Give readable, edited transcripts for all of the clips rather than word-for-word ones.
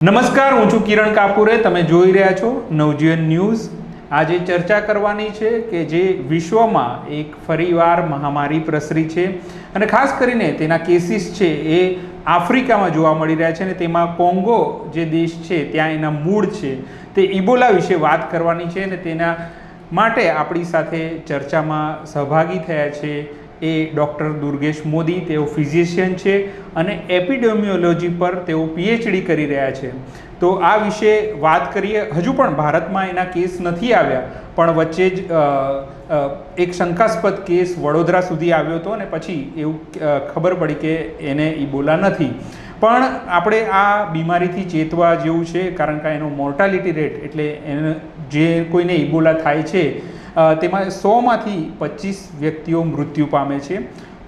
નમસ્કાર, હું છું કિરણ કાપુરે. તમે જોઈ રહ્યા છો નવજીવન ન્યૂઝ. આજે ચર્ચા કરવાની છે કે જે વિશ્વમાં એક ફરીવાર મહામારી પ્રસરી છે અને ખાસ કરીને તેના કેસીસ છે એ આફ્રિકામાં જોવા મળી રહ્યા છે અને તેમાં કોંગો જે દેશ છે ત્યાં એના મૂળ છે. તે ઇબોલા વિશે વાત કરવાની છે અને તેના માટે આપણી સાથે ચર્ચામાં સહભાગી થયા છે એ ડૉક્ટર દુર્ગેશ મોદી. તેઓ ફિઝિશિયન છે અને એપિડેમિયોલોજી પર તેઓ પીએચડી કરી રહ્યા છે. તો આ વિશે વાત કરીએ. હજુ પણ ભારતમાં એના કેસ નથી આવ્યા, પણ વચ્ચે જ એક શંકાસ્પદ કેસ વડોદરા સુધી આવ્યો હતો અને પછી એવું ખબર પડી કે એને ઇબોલા નથી. પણ આપણે આ બીમારીથી ચેતવા જેવું છે, કારણ કે એનો મોર્ટાલિટી રેટ એટલે એને જે કોઈને ઇબોલા થાય છે તેમાં 100માંથી 25 વ્યક્તિઓ મૃત્યુ પામે છે.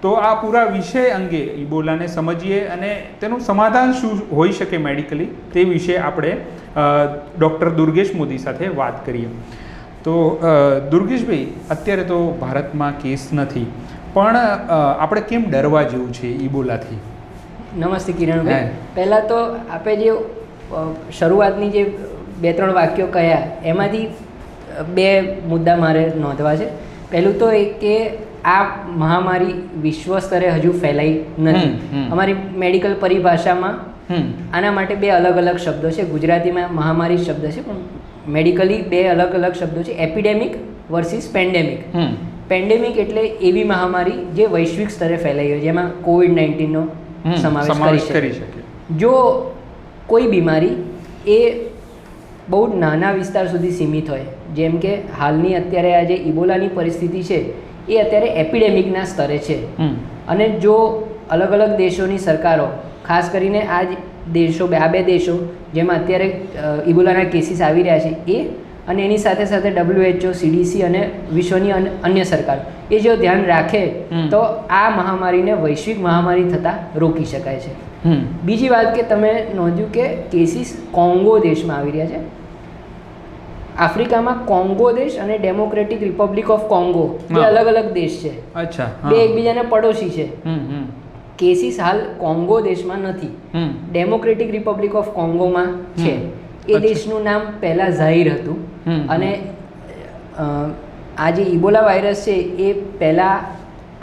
તો આ પૂરા વિષય અંગે ઇબોલાને સમજીએ અને તેનું સમાધાન શું હોઈ શકે મેડિકલી, તે વિશે આપણે ડૉક્ટર દુર્ગેશ મોદી સાથે વાત કરીએ. તો દુર્ગેશભાઈ, અત્યારે તો ભારતમાં કેસ નથી, પણ આપણે કેમ ડરવા જેવું છે ઇબોલાથી? નમસ્તે કિરણભાઈ. પહેલાં તો આપણે જે શરૂઆતની જે 2-3 વાક્યો કહ્યા એમાંથી 2 મુદ્દા મારે નોંધવા છે. પહેલું તો એ કે આ મહામારી વિશ્વ સ્તરે હજુ ફેલાઈ નથી. અમારી મેડિકલ પરિભાષામાં આના માટે 2 અલગ અલગ શબ્દો છે. ગુજરાતીમાં મહામારી શબ્દ છે, પણ મેડિકલી 2 અલગ અલગ શબ્દો છે: એપિડેમિક વર્સિસ પેન્ડેમિક. પેન્ડેમિક એટલે એવી મહામારી જે વૈશ્વિક સ્તરે ફેલાઈ હોય, જેમાં COVID-19નો સમાવેશ કરી શકે. જો કોઈ બીમારી એ બહુ નાના વિસ્તાર સુધી સીમિત હોય, જેમ કે હાલની અત્યારે આ જે ઇબોલાની પરિસ્થિતિ છે એ અત્યારે એપિડેમિકના સ્તરે છે, અને જો અલગ અલગ દેશોની સરકારો, ખાસ કરીને આ દેશો, આ 2 દેશો જેમાં અત્યારે ઇબોલાના કેસીસ આવી રહ્યા છે, એ અને એની સાથે સાથે WHO, CDC અને વિશ્વની અન્ય સરકાર, એ જો ધ્યાન રાખે તો આ મહામારીને વૈશ્વિક મહામારી થતાં રોકી શકાય છે. બીજી વાત કે તમે નોંધ્યું કે કેસીસ કોંગો દેશમાં આવી રહ્યા છે. આફ્રિકામાં કોંગો દેશ અને ડેમોક્રેટિક રિપબ્લિક ઓફ કોંગો બે અલગ અલગ દેશ છે. અચ્છા. બે એકબીજાના પડોશી છે. કેસીસ હાલ કોંગો દેશમાં નથી, ડેમોક્રેટિક રિપબ્લિક ઓફ કોંગોમાં છે. એ દેશનું નામ પહેલાં ઝાઈર હતું, અને આ જે ઇબોલા વાયરસ છે એ પહેલાં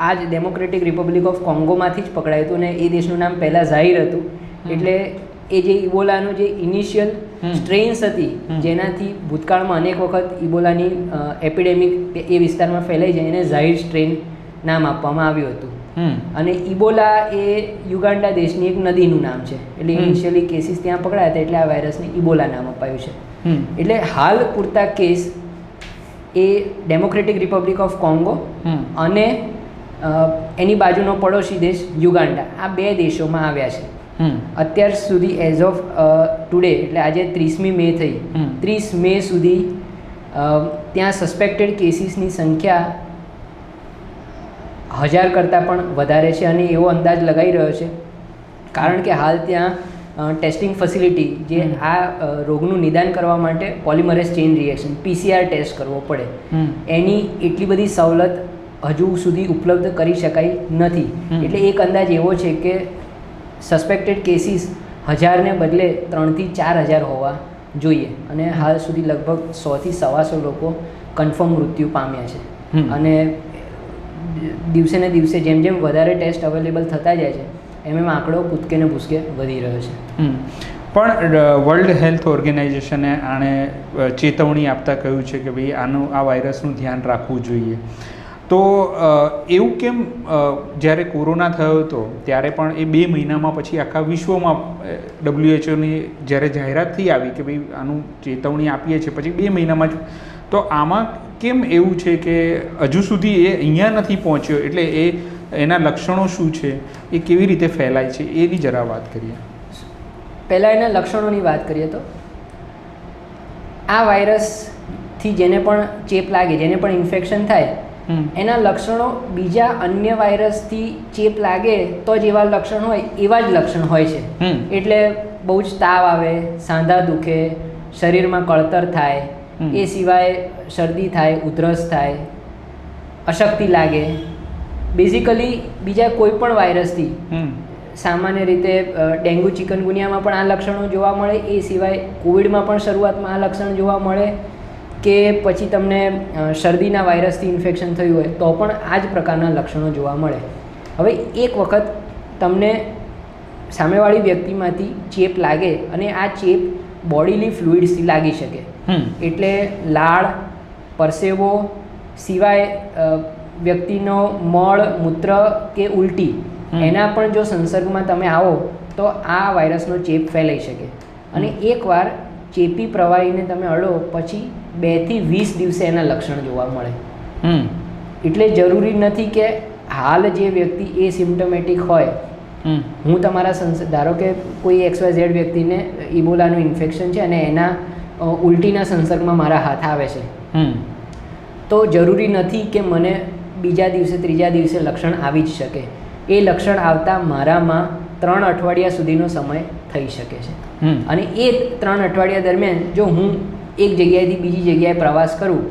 આ જ ડેમોક્રેટિક રિપબ્લિક ઓફ કોંગોમાંથી જ પકડાયું હતું, અને એ દેશનું નામ પહેલાં ઝાઈર હતું. એટલે એ જે ઇબોલાનું જે ઇનિશિયલ સ્ટ્રેન્સ હતી, જેનાથી ભૂતકાળમાં અનેક વખત ઇબોલાની એપિડેમિક એ વિસ્તારમાં ફેલાઈ જાય, એને ઝાઈર સ્ટ્રેન નામ આપવામાં આવ્યું હતું. અને ઇબોલા એ યુગાન્ડા દેશની એક નદીનું નામ છે. એટલે ઇનિશિયલી કેસીસ ત્યાં પકડાયા હતા, એટલે આ વાયરસને ઇબોલા નામ અપાયું છે. એટલે હાલ પૂરતા case A democratic Republic of Congo અને એની બાજુનો પડોશી દેશ યુગાન્ડા, આ 2 દેશોમાં આવ્યા છે. અત્યાર સુધી એઝ ઓફ ટુડે, એટલે આજે 30મી મે થઈ, 30 મે સુધી ત્યાં સસ્પેક્ટેડ કેસીસની સંખ્યા 1000 કરતાં પણ વધારે છે. અને એવો અંદાજ લગાવી રહ્યો છે, કારણ કે હાલ ત્યાં ટેસ્ટિંગ ફેસિલિટી, જે આ રોગનું નિદાન કરવા માટે polymerase chain reaction PCR test કરવો પડે, એની એટલી બધી સવલત હજુ સુધી ઉપલબ્ધ કરી શકાય નથી. એટલે એક અંદાજ એવો છે કે સસ્પેક્ટેડ કેસીસ 1000ને બદલે 3,000 થી 4,000 હોવા જોઈએ. અને હાલ સુધી લગભગ 100 થી 125 લોકો કન્ફર્મ મૃત્યુ પામ્યા છે. અને દિવસે ને દિવસે જેમ જેમ વધારે ટેસ્ટ અવેલેબલ થતા જાય છે, એમ આંકડો કૂદકે ને ભૂસકે વધી રહ્યો છે. પણ વર્લ્ડ હેલ્થ ઓર્ગેનાઇઝેશને આને ચેતવણી આપતા કહ્યું છે કે ભાઈ આ વાયરસનું ધ્યાન રાખવું જોઈએ. તો એવું કેમ? જ્યારે કોરોના થયો હતો ત્યારે પણ એ 2 મહિનામાં પછી આખા વિશ્વમાં WHOની જ્યારે જાહેરાત થઈ આવી કે ભાઈ આનું ચેતવણી આપીએ છીએ, પછી 2 મહિનામાં જ, તો આમાં કેમ એવું છે કે હજુ સુધી એ અહીંયા નથી પહોંચ્યો? એટલે એના લક્ષણો શું છે, એ કેવી રીતે ફેલાય છે, એની જરા વાત કરીએ. પહેલાં એના લક્ષણોની વાત કરીએ તો આ વાયરસથી જેને પણ ચેપ લાગે, જેને પણ ઇન્ફેક્શન થાય, એના લક્ષણો બીજા અન્ય વાયરસથી ચેપ લાગે તો જ એવા લક્ષણ હોય, એવા જ લક્ષણ હોય છે. એટલે બહુ જ તાવ આવે, સાંધા દુખે, શરીરમાં કળતર થાય, એ સિવાય શરદી થાય, ઉધરસ થાય, અશક્તિ લાગે. બેઝિકલી બીજા કોઈ પણ વાયરસથી સામાન્ય રીતે ડેન્ગ્યુ ચિકનગુનિયામાં પણ આ લક્ષણો જોવા મળે, એ સિવાય કોવિડમાં પણ શરૂઆતમાં આ લક્ષણ જોવા મળે, કે પછી તમને શરદીના વાયરસથી ઇન્ફેક્શન થયું હોય તો પણ આ જ પ્રકારના લક્ષણો જોવા મળે. હવે એક વખત તમને સામેવાળી વ્યક્તિમાંથી ચેપ લાગે અને આ ચેપ બોડીલી ફ્લુઇડ્સથી લાગી શકે, એટલે લાળ, પરસેવો સિવાય વ્યક્તિનો મળ, મૂત્ર કે ઉલટી એના પણ જો સંસર્ગમાં તમે આવો તો આ વાયરસનો ચેપ ફેલાઈ શકે. અને એકવાર ચેપી પ્રવાહીને તમે અડો પછી 2 થી 20 દિવસે એના લક્ષણ જોવા મળે. એટલે જરૂરી નથી કે હાલ જે વ્યક્તિ એ સિમ્ટમેટિક હોય, હું તમારા ધારો કે કોઈ XYZ વ્યક્તિને ઇબોલાનું ઇન્ફેક્શન છે અને એના ઉલટીના સંસર્ગમાં મારા હાથ આવે છે, તો જરૂરી નથી કે મને બીજા દિવસે ત્રીજા દિવસે લક્ષણ આવી જ શકે. એ લક્ષણ આવતા મારામાં 3 અઠવાડિયા સુધીનો સમય થઈ શકે છે. અને એ 3 અઠવાડિયા દરમિયાન જો હું એક જગ્યાએથી બીજી જગ્યાએ પ્રવાસ કરું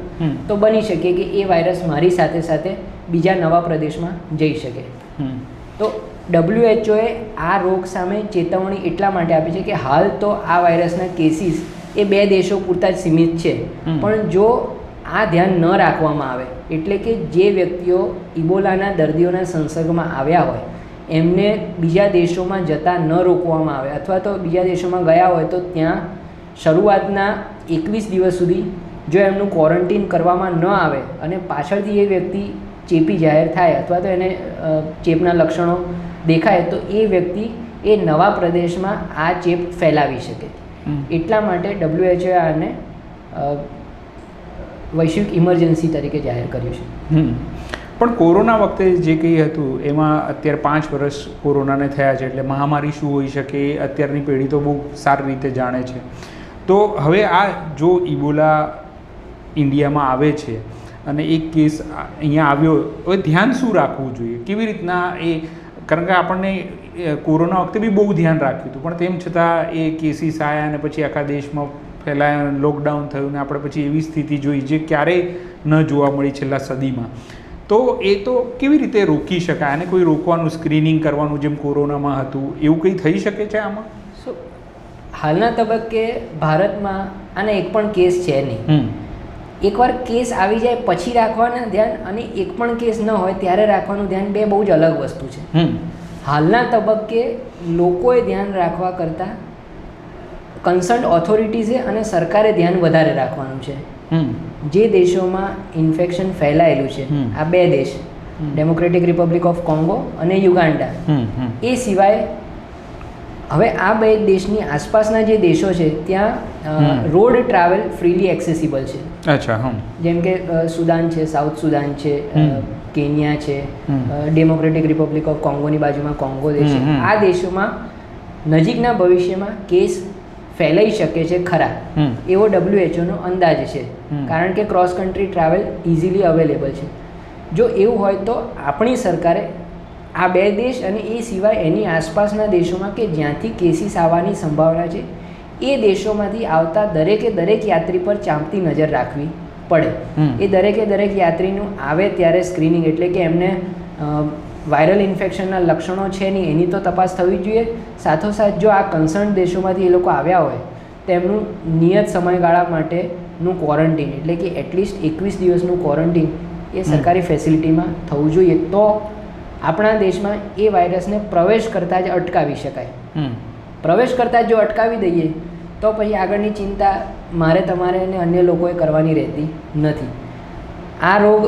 તો બની શકે કે એ વાયરસ મારી સાથે સાથે બીજા નવા પ્રદેશમાં જઈ શકે. તો WHO આ રોગ સામે ચેતવણી એટલા માટે આપી છે કે હાલ તો આ વાયરસના કેસીસ એ 2 દેશો પૂરતા જ સીમિત છે, પણ જો આ ધ્યાન ન રાખવામાં આવે, એટલે કે જે વ્યક્તિઓ ઇબોલાના દર્દીઓના સંસર્ગમાં આવ્યા હોય એમને બીજા દેશોમાં જતાં ન રોકવામાં આવે, અથવા તો બીજા દેશોમાં ગયા હોય તો ત્યાં શરૂઆતના 21 દિવસ સુધી જો એમનું ક્વોરન્ટીન કરવામાં ન આવે અને પાછળથી એ વ્યક્તિ ચેપી જાહેર થાય અથવા તો એને ચેપના લક્ષણો દેખાય તો એ વ્યક્તિ એ નવા પ્રદેશમાં આ ચેપ ફેલાવી શકે. એટલા માટે WHO આને વૈશ્વિક ઇમરજન્સી તરીકે જાહેર કર્યું છે. પણ કોરોના વખતે જે કંઈ હતું એમાં અત્યારે 5 વર્ષ કોરોનાને થયા છે, એટલે મહામારી શું હોઈ શકે એ અત્યારની પેઢી તો બહુ સારી રીતે જાણે છે. તો હવે આ જો ઇબોલા ઇન્ડિયામાં આવે છે અને એક કેસ અહીંયા આવ્યો, હવે ધ્યાન શું રાખવું જોઈએ, કેવી રીતના એ, કારણ કે આપણને કોરોના વખતે બી બહુ ધ્યાન રાખ્યું હતું, પણ તેમ છતાં એ કેસીસ આવ્યા અને પછી આખા દેશમાં ફેલાયા, લોકડાઉન થયું ને આપણે પછી એવી સ્થિતિ જોઈ જે ક્યારેય ન જોવા મળી છેલ્લા સદીમાં. તો એ તો કેવી રીતે રોકી શકાય અને કોઈ રોકવાનું, સ્ક્રીનિંગ કરવાનું જેમ કોરોનામાં હતું, એવું કંઈ થઈ શકે છે આમાં? હાલના તબક્કે ભારતમાં આને એક પણ કેસ છે નહીં. એકવાર કેસ આવી જાય પછી રાખવાના ધ્યાન અને એક પણ કેસ ન હોય ત્યારે રાખવાનું ધ્યાન બે બહુ જ અલગ વસ્તુ છે. હાલના તબક્કે લોકોએ ધ્યાન રાખવા કરતાં કન્સર્ન ઓથોરિટીઝે અને સરકારે ધ્યાન વધારે રાખવાનું છે. જે દેશોમાં ઇન્ફેક્શન ફેલાયેલું છે, આ 2 દેશ, ડેમોક્રેટિક રિપબ્લિક ઓફ કોંગો અને યુગાન્ડા, એ સિવાય હવે આ 2 દેશની આસપાસના જે દેશો છે ત્યાં રોડ ટ્રાવેલ ફ્રીલી એક્સેસિબલ છે. અચ્છા. જેમ કે સુદાન છે, સાઉથ સુદાન છે, કેન્યા છે, ડેમોક્રેટિક રિપબ્લિક ઓફ કોંગોની બાજુમાં કોંગો દેશ છે. આ દેશોમાં નજીકના ભવિષ્યમાં કેસ ફેલાઈ શકે છે ખરા, એવો WHOનો અંદાજ છે, કારણ કે cross country travel easily available છે. જો એવું હોય તો આપણી સરકારે આ 2 દેશ અને એ સિવાય એની આસપાસના દેશોમાં કે જ્યાંથી કેસીસ આવવાની સંભાવના છે એ દેશોમાંથી આવતા દરેક યાત્રી પર ચાંપતી નજર રાખવી પડે. એ દરેક યાત્રીનું આવે ત્યારે સ્ક્રીનિંગ, એટલે કે એમને વાયરલ ઇન્ફેક્શનના લક્ષણો છે નહીં એની તો તપાસ થવી જોઈએ. સાથોસાથ જો આ કન્સર્ન દેશોમાંથી એ લોકો આવ્યા હોય તેમનું નિયત સમયગાળા માટેનું ક્વોરન્ટીન, એટલે કે એટલીસ્ટ 21 દિવસનું ક્વોરન્ટીન એ સરકારી ફેસિલિટીમાં થવું જોઈએ. તો આપણા દેશમાં એ વાયરસને પ્રવેશ કરતાં જ અટકાવી શકાય. પ્રવેશ કરતાં જો અટકાવી દઈએ તો પછી આગળની ચિંતા મારે, તમારે અને અન્ય લોકોએ કરવાની રહેતી નથી. આ રોગ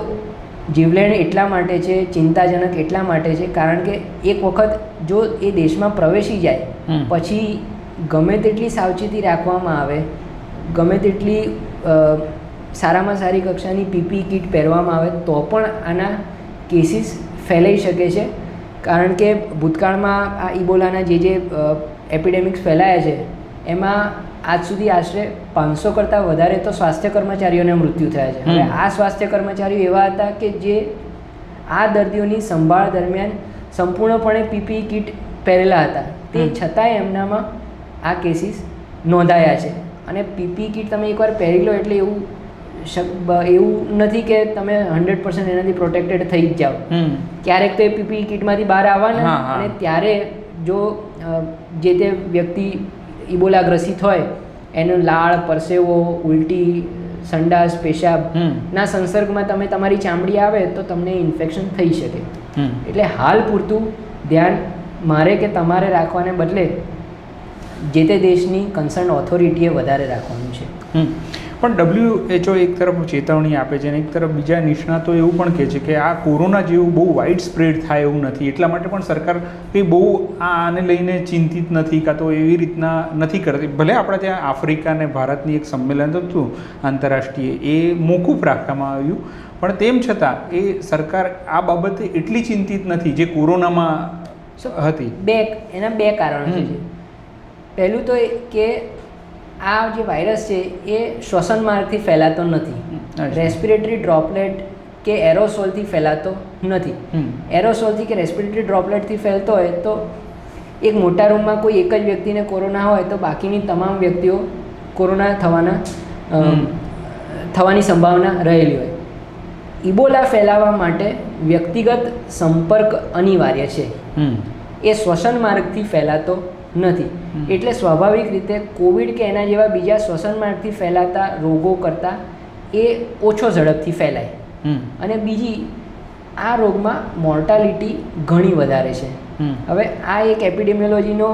જીવલેણ એટલા માટે છે, ચિંતાજનક એટલા માટે છે કારણ કે એક વખત જો એ દેશમાં પ્રવેશી જાય પછી ગમે તેટલી સાવચેતી રાખવામાં આવે, ગમે તેટલી સારામાં સારી કક્ષાની PPE કીટ પહેરવામાં આવે તો પણ આના કેસીસ ફેલાઈ શકે છે. કારણ કે ભૂતકાળમાં આ ઇબોલાના જે એપિડેમિક્સ ફેલાયા છે એમાં આજ સુધી આશરે 500 કરતાં વધારે તો સ્વાસ્થ્ય કર્મચારીઓને મૃત્યુ થયા છે. હવે આ સ્વાસ્થ્ય કર્મચારીઓ એવા હતા કે જે આ દર્દીઓની સંભાળ દરમિયાન સંપૂર્ણપણે PPE કીટ પહેરેલા હતા, તે છતાંય એમનામાં આ કેસીસ નોંધાયા છે. અને PPE કીટ તમે એકવાર પહેરી લો એટલે એવું નથી કે તમે 100% એનાથી પ્રોટેક્ટેડ થઈ જ જાઓ. ક્યારેક તો એ PPE કીટમાંથી બહાર આવવાના અને ત્યારે જો જે તે વ્યક્તિ ઇબોલા ગ્રસિત હોય એનો લાળ, પરસેવો, ઉલટી, સંડાસ, પેશાબ ના સંસર્ગમાં તમારી ચામડી આવે તો તમને ઇન્ફેક્શન થઈ શકે. એટલે હાલ પૂરતું ધ્યાન મારે કે તમારે રાખવાને બદલે જે તે દેશની કન્સર્ન ઓથોરિટીએ વધારે રાખવાનું છે. પણ WHO એક તરફ ચેતવણી આપે છે અને એક તરફ બીજા નિષ્ણાતો એવું પણ કહે છે કે આ કોરોના જેવું બહુ વાઇડ સ્પ્રેડ થાય એવું નથી, એટલા માટે પણ સરકાર કંઈ બહુ આને લઈને ચિંતિત નથી, કાં તો એવી રીતના નથી કરતી. ભલે આપણે ત્યાં આફ્રિકા અને ભારતની એક સંમેલન હતું આંતરરાષ્ટ્રીય, એ મોકૂફ રાખવામાં આવ્યું, પણ તેમ છતાં એ સરકાર આ બાબતે એટલી ચિંતિત નથી જે કોરોનામાં હતી. એના બે કારણો છે. પહેલું તો કે આ જે વાયરસ છે એ શ્વસન માર્ગથી ફેલાતો નથી, રેસ્પિરેટરી ડ્રોપલેટ કે એરોસોલથી ફેલાતો નથી. એરોસોલથી કે રેસ્પિરેટરી ડ્રોપલેટથી ફેલતો હોય તો એક મોટા રૂમમાં કોઈ એક જ વ્યક્તિને કોરોના હોય તો બાકીની તમામ વ્યક્તિઓ કોરોના થવાની સંભાવના રહેલી હોય. ઇબોલા ફેલાવા માટે વ્યક્તિગત સંપર્ક અનિવાર્ય છે. એ શ્વસન માર્ગથી ફેલાતો નથી. એટલે સ્વાભાવિક રીતે કોવિડ કે એના જેવા બીજા શ્વસન માર્ગથી ફેલાતા રોગો કરતાં એ ઓછો ઝડપથી ફેલાય. અને બીજી, આ રોગમાં મોર્ટાલિટી ઘણી વધારે છે. હવે આ એક એપિડેમિયોલોજીનો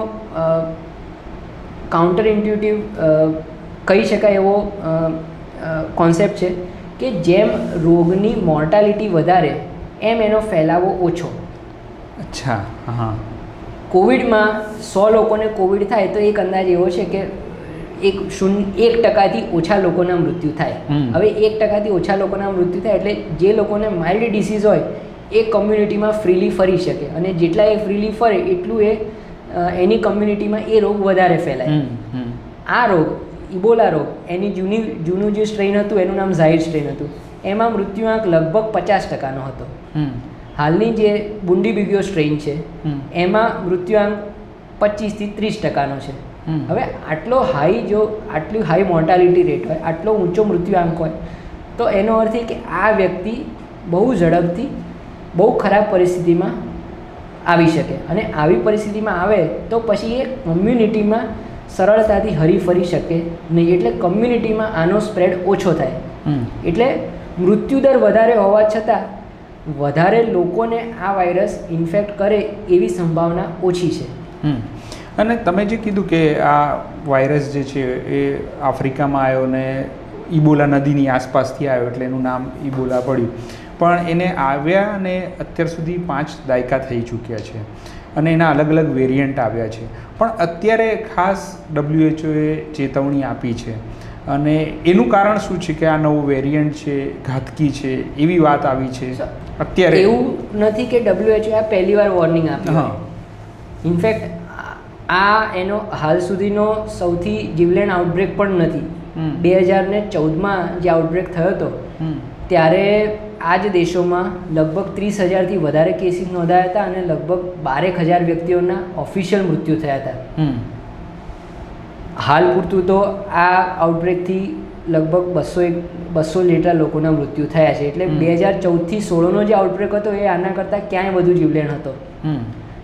કાઉન્ટર ઇન્ટ્યુટિવ કહી શકાય એવો કોન્સેપ્ટ છે કે જેમ રોગની મોર્ટાલિટી વધારે એમ એનો ફેલાવો ઓછો. અચ્છા. હા. કોવિડમાં 100 લોકોને કોવિડ થાય તો એક અંદાજ એવો છે કે 1% ઓછા લોકોના મૃત્યુ થાય. હવે 1% ઓછા લોકોના મૃત્યુ થાય એટલે જે લોકોને માઇલ્ડ ડિસીઝ હોય એ કમ્યુનિટીમાં ફ્રીલી ફરી શકે, અને જેટલા એ ફ્રીલી ફરે એટલું એની કમ્યુનિટીમાં એ રોગ વધારે ફેલાય. આ રોગ, ઇબોલા રોગ, એની જૂનું જે સ્ટ્રેઇન હતું એનું નામ ઝાયર સ્ટ્રેઇન હતું. એમાં મૃત્યુઆંક લગભગ 50% હતો. હાલની જે બુન્ડીબુગ્યો સ્ટ્રેઇન છે એમાં મૃત્યુઆંક 25 થી 30% છે. હવે આટલું હાઈ મોર્ટાલિટી રેટ હોય, આટલો ઊંચો મૃત્યુઆંક હોય તો એનો અર્થ એ કે આ વ્યક્તિ બહુ ઝડપથી બહુ ખરાબ પરિસ્થિતિમાં આવી શકે, અને આવી પરિસ્થિતિમાં આવે તો પછી એ કમ્યુનિટીમાં સરળતાથી હરીફરી શકે નહીં. એટલે કમ્યુનિટીમાં આનો સ્પ્રેડ ઓછો થાય. એટલે મૃત્યુદર વધારે હોવા છતાં વધારે લોકોને આ વાયરસ ઇન્ફેક્ટ કરે એવી સંભાવના ઓછી છે. અને તમે જે કીધું કે આ વાયરસ જે છે એ આફ્રિકામાં આવ્યો ને ઇબોલા નદીની આસપાસથી આવ્યો એટલે એનું નામ ઇબોલા પડ્યું, પણ એને આવ્યા અને અત્યાર સુધી 5 દાયકા થઈ ચૂક્યા છે અને એના અલગ અલગ વેરિયન્ટ આવ્યા છે. પણ અત્યારે ખાસ WHOએ ચેતવણી આપી છે, અને એનું કારણ શું છે કે આ નવું વેરિયન્ટ છે, ઘાતકી છે, એવી વાત આવી છે અત્યારે? એવું નથી કે WHO આ પહેલી વાર વોર્નિંગ આપી. ઇનફેક્ટ આ એનો હાલ સુધીનો સૌથી જીવલેણ આઉટબ્રેક પણ નથી. 2014માં જે આઉટબ્રેક થયો હતો ત્યારે આ જ દેશોમાં લગભગ 30,000થી વધારે કેસીસ નોંધાયા હતા અને લગભગ 12,000 વ્યક્તિઓના ઓફિશિયલ મૃત્યુ થયા હતા. હાલ પૂરતું તો આ આઉટબ્રેકથી લગભગ 200 જેટલા લોકોના મૃત્યુ થયા છે. એટલે 2014થી 16નો જે આઉટબ્રેક હતો એ આના કરતાં ક્યાંય વધુ જીવલેણ હતો.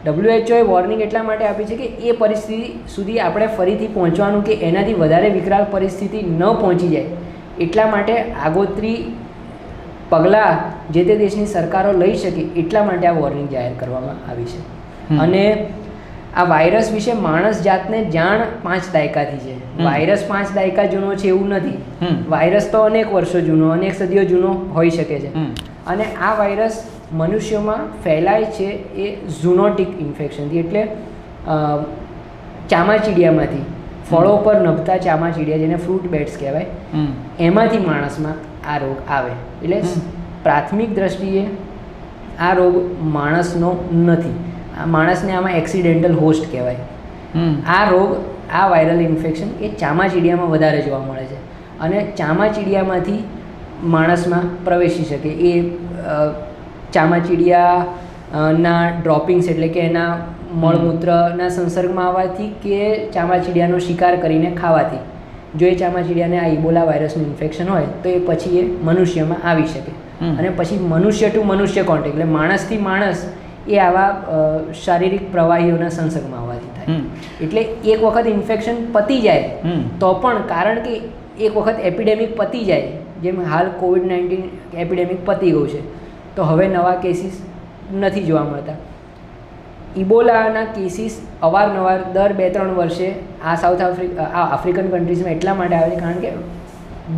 WHOએ વોર્નિંગ એટલા માટે આપી છે કે એ પરિસ્થિતિ સુધી આપણે ફરીથી પહોંચવાનું કે એનાથી વધારે વિકરાળ પરિસ્થિતિ ન પહોંચી જાય એટલા માટે આગોતરી પગલાં જે તે દેશની સરકારો લઈ શકે એટલા માટે આ વોર્નિંગ જાહેર કરવામાં આવી છે. અને આ વાયરસ વિશે માણસ જાતને જાણ 5 દાયકાથી છે. વાયરસ 5 દાયકા જૂનો છે એવું નથી. વાયરસ તો અનેક વર્ષો જૂનો, અનેક સદીઓ જૂનો હોઈ શકે છે. અને આ વાયરસ મનુષ્યોમાં ફેલાય છે એ ઝૂનોટિક ઇન્ફેક્શનથી, એટલે ચામાચીડિયામાંથી, ફળો પર નભતા ચામાચીડિયા જેને ફ્રૂટ બેટ્સ કહેવાય, એમાંથી માણસમાં આ રોગ આવે. એટલે પ્રાથમિક દ્રષ્ટિએ આ રોગ માણસનો નથી. માણસને આમાં એક્સિડેન્ટલ હોસ્ટ કહેવાય. આ રોગ, આ વાયરલ ઇન્ફેક્શન એ ચામાચીડિયામાં વધારે જોવા મળે છે અને ચામાચીડિયામાંથી માણસમાં પ્રવેશી શકે. એ ચામાચીડિયાના ડ્રોપિંગ્સ એટલે કે એના મળમૂત્રના સંસર્ગમાં આવવાથી કે ચામાચીડિયાનો શિકાર કરીને ખાવાથી, જો એ ચામાચીડિયાને આ ઇબોલા વાયરસનું ઇન્ફેક્શન હોય તો એ પછી એ મનુષ્યમાં આવી શકે. અને પછી મનુષ્ય ટુ મનુષ્ય કોન્ટેક્ટ એટલે માણસથી માણસ એ આવા શારીરિક પ્રવાહીઓના સંસર્ગમાં આવવાથી થાય. એટલે એક વખત ઇન્ફેક્શન પતી જાય તો પણ, કારણ કે એક વખત એપિડેમિક પતી જાય, જેમ હાલ COVID-19 એપિડેમિક પતી ગયું છે તો હવે નવા કેસીસ નથી જોવા મળતા. ઇબોલાના કેસીસ અવારનવાર દર 2-3 વર્ષે આ આફ્રિકન કન્ટ્રીઝમાં એટલા માટે આવે છે કારણ કે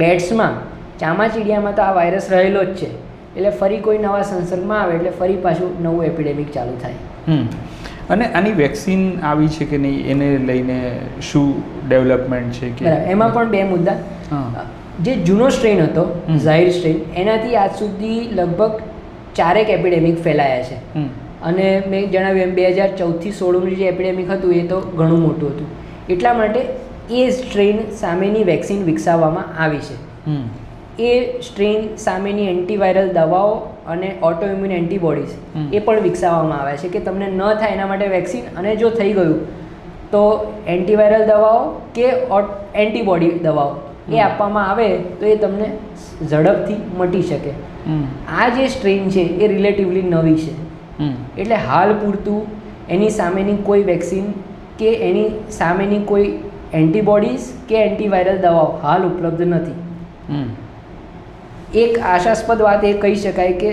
બેટ્સમાં, ચામાચીડિયામાં તો આ વાયરસ રહેલો જ છે, એટલે ફરી કોઈ નવા સંસર્ગમાં આવે એટલે ફરી પાછું નવું એપિડેમિક ચાલુ થાય. અને આની વેક્સિન આવી છે કે નહીં, એને લઈને શું ડેવલપમેન્ટ છે કે? એમાં પણ 2 મુદ્દા. જે જૂનો સ્ટ્રેન હતો ઝાયર સ્ટ્રેન, એનાથી આજ સુધી લગભગ 4 એપિડેમિક ફેલાયા છે. અને મેં જણાવ્યું એમ 2014થી 16નું જે એપિડેમિક હતું એ તો ઘણું મોટું હતું. એટલા માટે એ સ્ટ્રેન સામેની વેક્સિન વિકસાવવામાં આવી છે. એ સ્ટ્રેન સામેની એન્ટીવાયરલ દવાઓ અને ઓટો ઇમ્યુન એન્ટીબોડીઝ એ પણ વિકસાવવામાં આવ્યા છે કે તમને ન થાય એના માટે વેક્સિન, અને જો થઈ ગયું તો એન્ટીવાયરલ દવાઓ કે એન્ટીબોડી દવાઓ એ આપવામાં આવે તો એ તમને ઝડપથી મટી શકે. આ જે સ્ટ્રેન છે એ રિલેટિવલી નવી છે, એટલે હાલ પૂરતું એની સામેની કોઈ વેક્સિન કે એની સામેની કોઈ એન્ટીબોડીઝ કે એન્ટીવાયરલ દવાઓ હાલ ઉપલબ્ધ નથી. એક આશાસ્પદ વાત એ કહી શકાય કે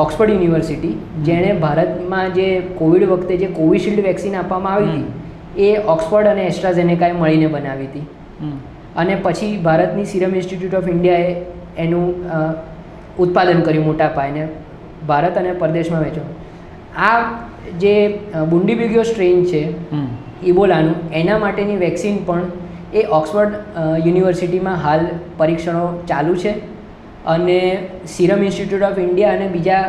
ઓક્સફર્ડ યુનિવર્સિટી, જેણે ભારતમાં જે કોવિડ વખતે જે કોવિશિલ્ડ વેક્સિન આપવામાં આવી હતી એ ઓક્સફર્ડ અને એસ્ટ્રાઝેનેકાએ મળીને બનાવી હતી, અને પછી ભારતની સિરમ ઇન્સ્ટિટ્યૂટ ઓફ ઇન્ડિયાએ એનું ઉત્પાદન કર્યું મોટા પાયે, ભારત અને પરદેશમાં વેચો. આ જે બુન્ડીબ્યુગિયો સ્ટ્રેન છે ઇબોલાનું, એના માટેની વેક્સિન પણ એ ઓક્સફર્ડ યુનિવર્સિટીમાં હાલ પરીક્ષણો ચાલુ છે, અને સિરમ ઇન્સ્ટિટ્યૂટ ઓફ ઇન્ડિયા અને બીજા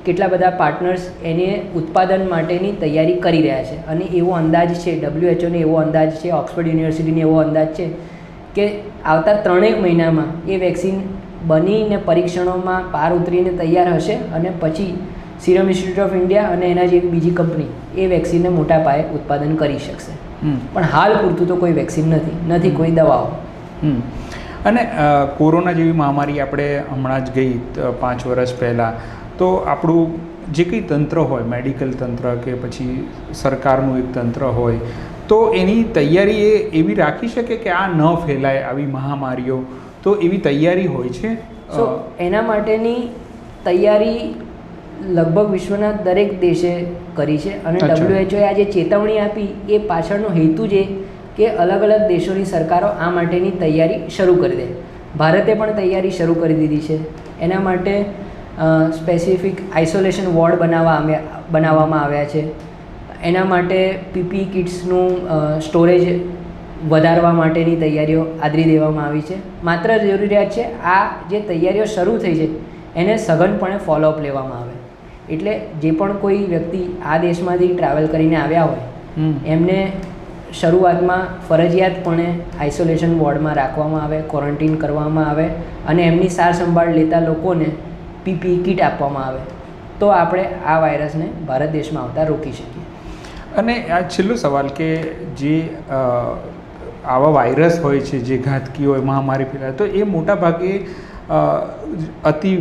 કેટલા બધા પાર્ટનર્સ એને ઉત્પાદન માટેની તૈયારી કરી રહ્યા છે. અને એવો અંદાજ છે, WHO એવો અંદાજ છે, ઓક્સફર્ડ યુનિવર્સિટીનો એવો અંદાજ છે કે આવતા 3 મહિનામાં એ વેક્સિન બનીને પરીક્ષણોમાં પાર ઉતરીને તૈયાર હશે, અને પછી સિરમ ઇન્સ્ટિટ્યૂટ ઓફ ઇન્ડિયા અને એના જેવી બીજી કંપની એ વેક્સિનને મોટા પાયે ઉત્પાદન કરી શકશે. પણ હાલ પૂરતું તો કોઈ વેક્સિન નથી કોઈ દવાઓ. અને કોરોના જેવી મહામારી આપણે હમણાં જ ગઈ 5 વર્ષ પહેલાં, તો આપણું જે કંઈ તંત્ર હોય, મેડિકલ તંત્ર કે પછી સરકારનું એક તંત્ર હોય, તો એની તૈયારી એ એવી રાખી શકે કે આ ન ફેલાય આવી મહામારીઓ, તો એવી તૈયારી હોય છે? એના માટેની તૈયારી લગભગ વિશ્વના દરેક દેશે કરી છે, અને WHO આ જે ચેતવણી આપી એ પાછળનો હેતુ જ કે અલગ અલગ દેશોની સરકારો આ માટેની તૈયારી શરૂ કરી દે. ભારતે પણ તૈયારી શરૂ કરી દીધી છે. એના માટે સ્પેસિફિક આઇસોલેશન વોર્ડ બનાવવામાં આવ્યા છે. એના માટે PPE કિટ્સનું સ્ટોરેજ વધારવા માટેની તૈયારીઓ આદરી દેવામાં આવી છે. માત્ર જરૂરિયાત છે આ જે તૈયારીઓ શરૂ થઈ છે એને સઘનપણે ફોલોઅપ લેવામાં આવે. એટલે જે પણ કોઈ વ્યક્તિ આ દેશમાંથી ટ્રાવેલ કરીને આવ્યા હોય એમને શરૂઆતમાં ફરજિયાતપણે આઇસોલેશન વોર્ડમાં રાખવામાં આવે, ક્વોરન્ટીન કરવામાં આવે, અને એમની સાર સંભાળ લેતા લોકોને PPE કિટ આપવામાં આવે, તો આપણે આ વાયરસને ભારત દેશમાં આવતા રોકી શકીએ. અને આ છેલ્લો સવાલ કે જે આવા વાયરસ હોય છે જે ઘાતકી હોય, મહામારી ફેલાય, તો એ મોટા ભાગે અતિ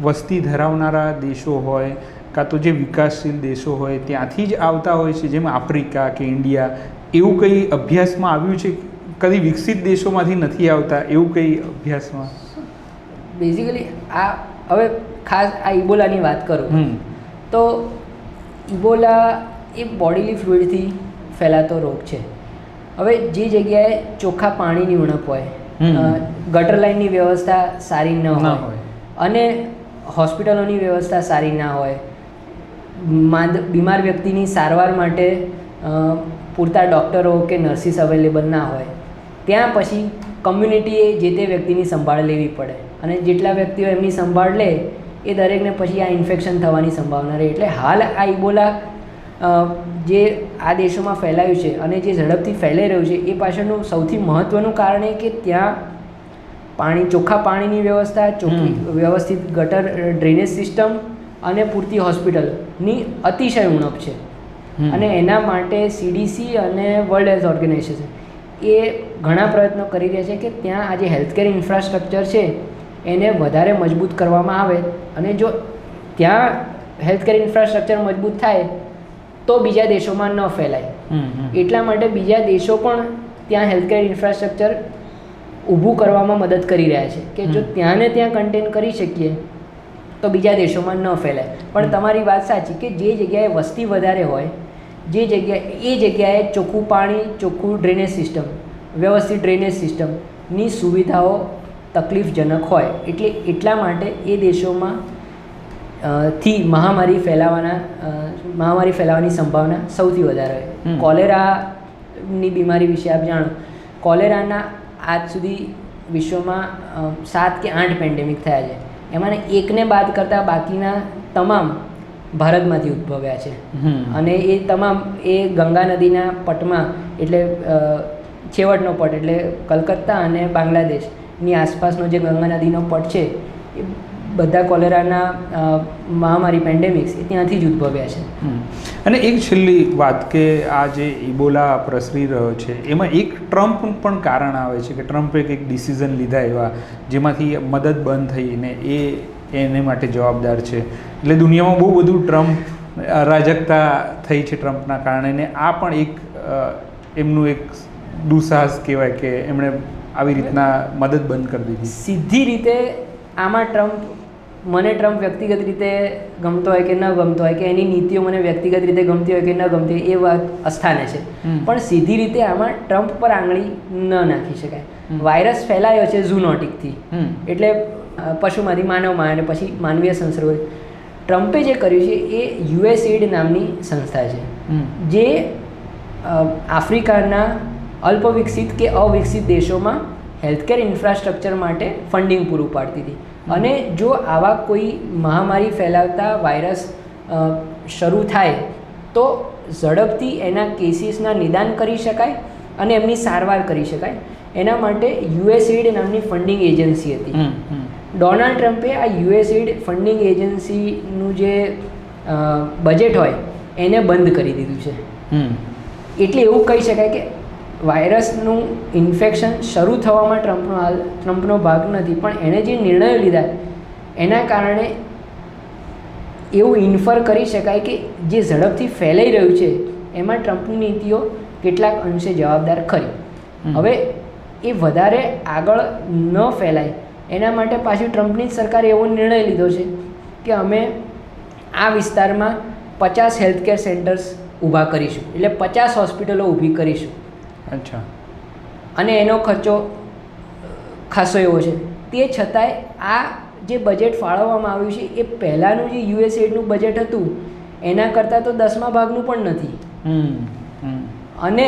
વસ્તી ધરાવનારા દેશો હોય કાં તો જે વિકાસશીલ દેશો હોય ત્યાંથી જ આવતા હોય છે, જેમ આફ્રિકા કે ઇન્ડિયા. એવું કંઈ અભ્યાસમાં આવ્યું છે? કદી વિકસિત દેશોમાંથી નથી આવતા એવું કંઈ અભ્યાસમાં? બેઝિકલી આ હવે ખાસ આ ઇબોલાની વાત કરું તો ઇબોલા એ બોડીલી ફ્લુઇડથી ફેલાતો રોગ છે. હવે જે જગ્યાએ ચોખ્ખા પાણીની ઉણપ હોય, ગટર લાઇનની વ્યવસ્થા સારી ન હોય, અને હોસ્પિટલોની વ્યવસ્થા સારી ના હોય, બીમાર વ્યક્તિની સારવાર માટે પૂરતા ડૉક્ટરો કે નર્સિસ અવેલેબલ ના હોય, ત્યાં પછી કમ્યુનિટીએ જે તે વ્યક્તિની સંભાળ લેવી પડે, અને જેટલા વ્યક્તિઓ એમની સંભાળ લે એ દરેકને પછી આ ઇન્ફેક્શન થવાની સંભાવના રહે. એટલે હાલ આ ઇબોલા જે આ દેશોમાં ફેલાયું છે અને જે ઝડપથી ફેલાઈ રહ્યું છે એ પાછળનું સૌથી મહત્ત્વનું કારણ એ કે ત્યાં ચોખ્ખા પાણીની વ્યવસ્થા, વ્યવસ્થિત ગટર ડ્રેનેજ સિસ્ટમ અને પૂરતી હોસ્પિટલની અતિશય ઉણપ છે. અને એના માટે CDC અને વર્લ્ડ હેલ્થ ઓર્ગેનાઇઝેશન એ ઘણા પ્રયત્નો કરી રહ્યા છે કે ત્યાં આ જે હેલ્થકેર ઇન્ફ્રાસ્ટ્રક્ચર છે એને વધારે મજબૂત કરવામાં આવે, અને જો ત્યાં હેલ્થકેર ઇન્ફ્રાસ્ટ્રક્ચર મજબૂત થાય તો બીજા દેશોમાં ન ફેલાય. એટલા માટે બીજા દેશો પણ ત્યાં હેલ્થકેર ઇન્ફ્રાસ્ટ્રક્ચર ઊભું કરવામાં મદદ કરી રહ્યા છે કે જો ત્યાં ને ત્યાં કન્ટેન કરી શકીએ તો બીજા દેશોમાં ન ફેલાય. પણ તમારી વાત સાચી કે જે જગ્યાએ વસ્તી વધારે હોય એ જગ્યાએ ચોખ્ખું પાણી, ચોખ્ખું ડ્રેનેજ સિસ્ટમ, વ્યવસ્થિત ડ્રેનેજ સિસ્ટમની સુવિધાઓ તકલીફજનક હોય એટલે એટલા માટે એ દેશોમાં થી મહામારી ફેલાવાની સંભાવના સૌથી વધારે હોય. કોલેરાની બીમારી વિશે આપ જાણો, કોલેરાના આજ સુધી વિશ્વમાં 7 કે 8 પેન્ડેમિક થયા છે. એમાં એકને બાદ કરતાં બાકીના તમામ ભારતમાંથી ઉદ્ભવ્યા છે અને એ તમામ એ ગંગા નદીના પટમાં એટલે છેવટનો પટ એટલે કલકત્તા અને બાંગ્લાદેશની આસપાસનો જે ગંગા નદીનો પટ છે એ બધા કોલેરાના મહામારી પેન્ડેમિક્સ એ ત્યાંથી જ ઉદ્ભવ્યા છે. અને એક છેલ્લી વાત કે આ જે ઇબોલા પ્રસરી રહ્યો છે એમાં એક ટ્રમ્પ પણ કારણ આવે છે કે ટ્રમ્પે એક ડિસિઝન લીધા એવા જેમાંથી મદદ બંધ થઈને એને માટે જવાબદાર છે. એટલે દુનિયામાં બહુ બધું ટ્રમ્પ અરાજકતા થઈ છે ટ્રમ્પના કારણે ને આ પણ એક એમનું એક દુઃસાહસ કહેવાય કે એમણે આવી રીતના મદદ બંધ કરી દીધી. સીધી રીતે આમાં મને ટ્રમ્પ વ્યક્તિગત રીતે ગમતો હોય કે ન ગમતો હોય કે એની નીતિઓ મને વ્યક્તિગત રીતે ગમતી હોય કે ન ગમતી હોય એ વાત અસ્થાને છે. પણ સીધી રીતે આમાં ટ્રમ્પ પર આંગળી ન નાખી શકાય. વાયરસ ફેલાયો છે ઝૂનોટિકથી એટલે પશુમાંથી માનવમાં અને પછી માનવીય સંસર્ગ. ટ્રમ્પે જે કર્યું છે એ યુએસએઇડ નામની સંસ્થા છે જે આફ્રિકાના અલ્પવિકસિત કે અવિકસિત દેશોમાં હેલ્થકેર ઇન્ફ્રાસ્ટ્રક્ચર માટે ફંડિંગ પૂરું પાડતી હતી. અને જો આવા કોઈ મહામારી ફેલાવતા વાયરસ શરૂ થાય તો ઝડપથી એના કેસીસના નિદાન કરી શકાય અને એમની સારવાર કરી શકાય. એના માટે યુએસએઇડ નામની ફંડિંગ એજન્સી હતી. ડોનાલ્ડ ટ્રમ્પે આ યુએસએઇડ ફંડિંગ એજન્સીનું જે બજેટ હોય એને બંધ કરી દીધું છે. એટલે એવું કહી શકાય કે વાયરસનું ઇન્ફેક્શન શરૂ થવામાં ટ્રમ્પનો ભાગ નથી, પણ એણે જે નિર્ણયો લીધા એના કારણે એવું ઇન્ફર કરી શકાય કે જે ઝડપથી ફેલાઈ રહ્યું છે એમાં ટ્રમ્પની નીતિઓ કેટલાક અંશે જવાબદાર ખરી. હવે એ વધારે આગળ ન ફેલાય એના માટે પાછી ટ્રમ્પની જ સરકારે એવો નિર્ણય લીધો છે કે અમે આ વિસ્તારમાં 50 હેલ્થકેર સેન્ટર્સ ઊભા કરીશું, એટલે 50 હોસ્પિટલો ઊભી કરીશું. અચ્છા. અને એનો ખર્ચો ખાસો એવો છે. તે છતાંય આ જે બજેટ ફાળવવામાં આવ્યું છે એ પહેલાંનું જે યુએસએઇડનું બજેટ હતું એના કરતાં તો 10મા ભાગનું પણ નથી. અને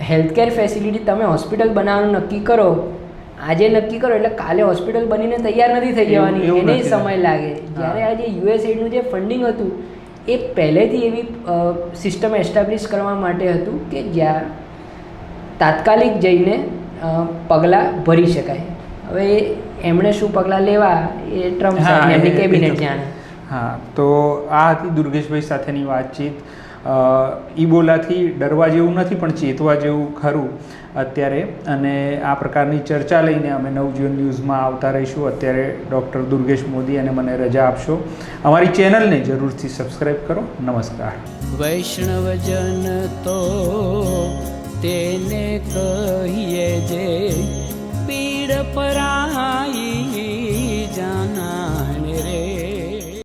હેલ્થકેર ફેસિલિટી તમે હોસ્પિટલ બનાવવાનું નક્કી કરો, આજે નક્કી કરો એટલે કાલે હોસ્પિટલ બનીને તૈયાર નથી થઈ જવાની, એને સમય લાગે. જ્યારે આ જે યુએસએઇડનું જે ફંડિંગ હતું એ પહેલેથી એવી સિસ્ટમ એસ્ટાબ્લિશ કરવા માટે હતું કે જ્યાં તાત્કાલિક જઈને પગલાં ભરી શકાય. હવે એમણે શું પગલાં લેવા એ ટ્રમ્પ સાહેબ એમની કેબિનેટ જાણે. હા, તો આ હતી દુર્ગેશભાઈ સાથેની વાતચીત. ઇબોલાથી ડરવા જેવું નથી પણ ચેતવા જેવું ખરું અત્યારે. અને આ પ્રકારની ચર્ચા લઈને અમે નવજીવન ન્યૂઝમાં આવતા રહીશું. અત્યારે ડૉક્ટર દુર્ગેશ મોદી અને મને રજા આપશો. અમારી ચેનલને જરૂરથી સબસ્ક્રાઈબ કરો. નમસ્કાર. વૈષ્ણવજન તો તેને કહીએ જે પીડ પરાઈ.